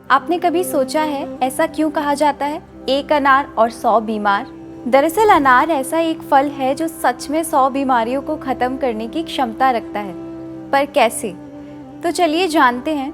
आपने कभी सोचा है ऐसा क्यों कहा जाता है, एक अनार और 100 बीमार? दरअसल अनार ऐसा एक फल है जो सच में 100 बीमारियों को खत्म करने की क्षमता रखता है। पर कैसे? तो चलिए जानते हैं।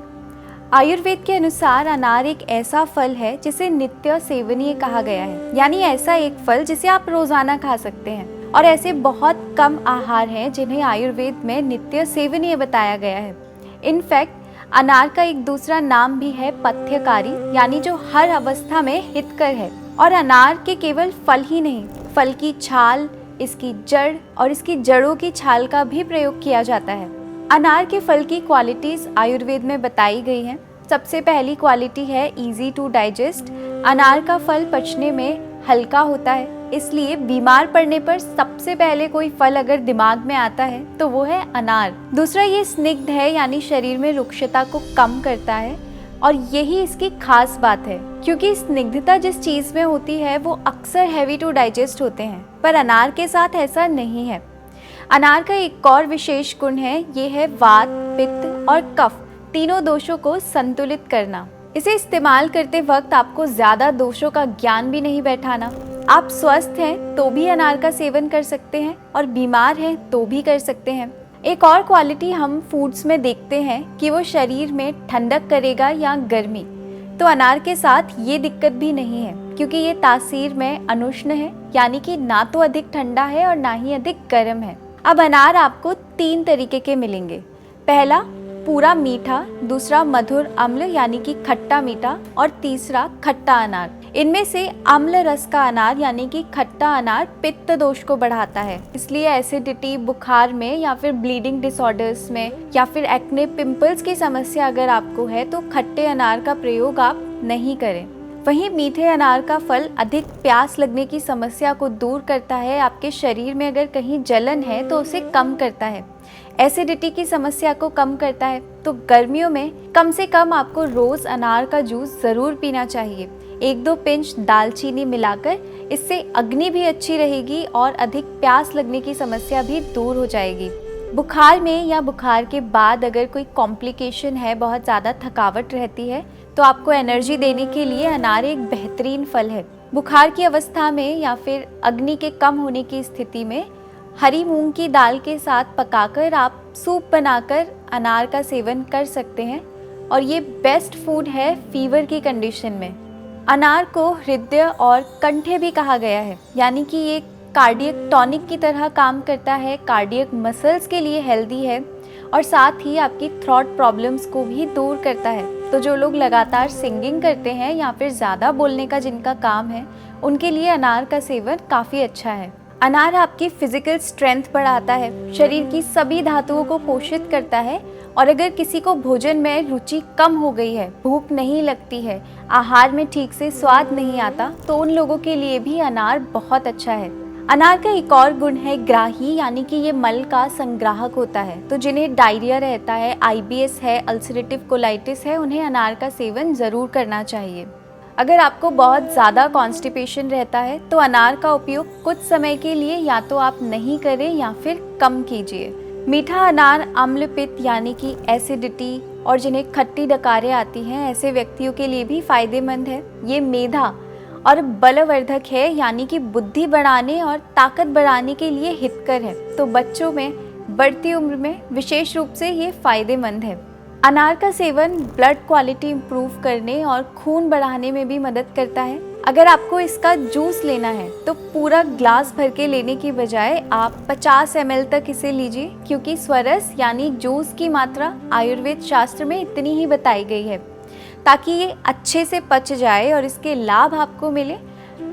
आयुर्वेद के अनुसार अनार एक ऐसा फल है जिसे नित्य सेवनीय कहा गया है, यानी ऐसा एक फल जिसे आप रोजाना खा सकते हैं। और ऐसे बहुत कम आहार हैं जिन्हें आयुर्वेद में नित्य सेवनीय बताया गया है। इनफैक्ट अनार का एक दूसरा नाम भी है पथ्यकारी, यानी जो हर अवस्था में हितकर है। और अनार के केवल फल ही नहीं, फल की छाल, इसकी जड़ और इसकी जड़ों की छाल का भी प्रयोग किया जाता है। अनार के फल की क्वालिटीज आयुर्वेद में बताई गई हैं। सबसे पहली क्वालिटी है इजी टू डाइजेस्ट। अनार का फल पचने में हल्का होता है, इसलिए बीमार पड़ने पर सबसे पहले कोई फल अगर दिमाग में आता है तो वो है अनार। दूसरा, ये स्निग्ध है, यानी शरीर में रुक्षता को कम करता है और यही इसकी खास बात है, क्योंकि स्निग्धता जिस चीज में होती है वो अक्सर हैवी टू डाइजेस्ट होते हैं, पर अनार के साथ ऐसा नहीं है। अनार का एक और विशेष गुण है, ये है वात, पित्त और कफ तीनों दोषों को संतुलित करना। इसे इस्तेमाल करते वक्त आपको ज्यादा दोषों का ज्ञान भी नहीं बैठाना। आप स्वस्थ हैं तो भी अनार का सेवन कर सकते हैं और बीमार हैं तो भी कर सकते हैं। एक और क्वालिटी हम फूड्स में देखते हैं कि वो शरीर में ठंडक करेगा या गर्मी, तो अनार के साथ ये दिक्कत भी नहीं है, क्योंकि ये तासीर में अनुष्ण है, यानी कि ना तो अधिक ठंडा है और ना ही अधिक गर्म है। अब अनार आपको 3 तरीके के मिलेंगे। पहला पूरा मीठा, दूसरा मधुर अम्ल यानी कि खट्टा मीठा और तीसरा खट्टा अनार। इनमें से अम्ल रस का अनार यानी कि खट्टा अनार पित्त दोष को बढ़ाता है, इसलिए एसिडिटी, बुखार में या फिर ब्लीडिंग डिसऑर्डर्स में या फिर एक्ने, पिंपल्स की समस्या अगर आपको है तो खट्टे अनार का प्रयोग आप नहीं करें। वहीं मीठे अनार का फल अधिक प्यास लगने की समस्या को दूर करता है। आपके शरीर में अगर कहीं जलन है तो उसे कम करता है, एसिडिटी की समस्या को कम करता है। तो गर्मियों में कम से कम आपको रोज अनार का जूस जरूर पीना चाहिए, 1-2 पिंच दालचीनी मिलाकर। इससे अग्नि भी अच्छी रहेगी और अधिक प्यास लगने की समस्या भी दूर हो जाएगी। बुखार में या बुखार के बाद अगर कोई कॉम्प्लिकेशन है, बहुत ज़्यादा थकावट रहती है, तो आपको एनर्जी देने के लिए अनार एक बेहतरीन फल है। बुखार की अवस्था में या फिर अग्नि के कम होने की स्थिति में हरी मूंग की दाल के साथ पकाकर आप सूप बनाकर अनार का सेवन कर सकते हैं और ये बेस्ट फूड है फीवर की कंडीशन में। अनार को हृदय और कंठे भी कहा गया है, यानी कि ये कार्डियक टॉनिक की तरह काम करता है, कार्डियक मसल्स के लिए हेल्दी है और साथ ही आपकी थ्रॉट प्रॉब्लम्स को भी दूर करता है। तो जो लोग लगातार सिंगिंग करते हैं या फिर ज़्यादा बोलने का जिनका काम है, उनके लिए अनार का सेवन काफ़ी अच्छा है। अनार आपकी फिजिकल स्ट्रेंथ बढ़ाता है, शरीर की सभी धातुओं को पोषित करता है और अगर किसी को भोजन में रुचि कम हो गई है, भूख नहीं लगती है, आहार में ठीक से स्वाद नहीं आता, तो उन लोगों के लिए भी अनार बहुत अच्छा है। अनार का एक और गुण है ग्राही, यानी कि ये मल का संग्राहक होता है। तो जिन्हें डायरिया रहता है, IBS है, अल्सरेटिव कोलाइटिस है, उन्हें अनार का सेवन ज़रूर करना चाहिए। अगर आपको बहुत ज़्यादा कॉन्स्टिपेशन रहता है तो अनार का उपयोग कुछ समय के लिए या तो आप नहीं करें या फिर कम कीजिए। मीठा अनार अम्ल पित्त यानी कि एसिडिटी और जिन्हें खट्टी डकारें आती हैं, ऐसे व्यक्तियों के लिए भी फायदेमंद है। ये मेधा और बलवर्धक है, यानी कि बुद्धि बढ़ाने और ताकत बढ़ाने के लिए हितकर है। तो बच्चों में बढ़ती उम्र में विशेष रूप से ये फायदेमंद है। अनार का सेवन ब्लड क्वालिटी इंप्रूव करने और खून बढ़ाने में भी मदद करता है। अगर आपको इसका जूस लेना है तो पूरा ग्लास भर के लेने की बजाय आप 50 ml तक इसे लीजिए, क्योंकि स्वरस यानी जूस की मात्रा आयुर्वेद शास्त्र में इतनी ही बताई गई है, ताकि ये अच्छे से पच जाए और इसके लाभ आपको मिले।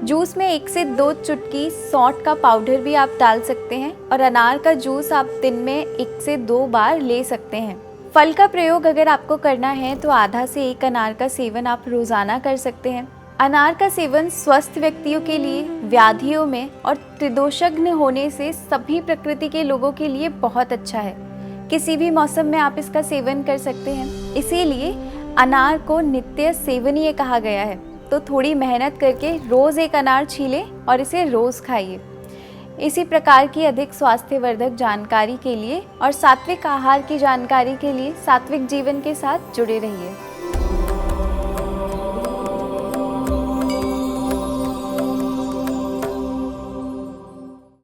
जूस में 1 से 2 चुटकी सौंठ का पाउडर भी आप डाल सकते हैं और अनार का जूस आप दिन में 1 से 2 बार ले सकते हैं। फल का प्रयोग अगर आपको करना है तो आधा से 1 अनार का सेवन आप रोजाना कर सकते हैं। अनार का सेवन स्वस्थ व्यक्तियों के लिए, व्याधियों में और त्रिदोषज्ञ होने से सभी प्रकृति के लोगों के लिए बहुत अच्छा है। किसी भी मौसम में आप इसका सेवन कर सकते हैं, इसीलिए अनार को नित्य सेवनीय कहा गया है। तो थोड़ी मेहनत करके रोज 1 अनार छीलें और इसे रोज खाइए। इसी प्रकार की अधिक स्वास्थ्यवर्धक जानकारी के लिए और सात्विक आहार की जानकारी के लिए सात्विक जीवन के साथ जुड़े रहिए।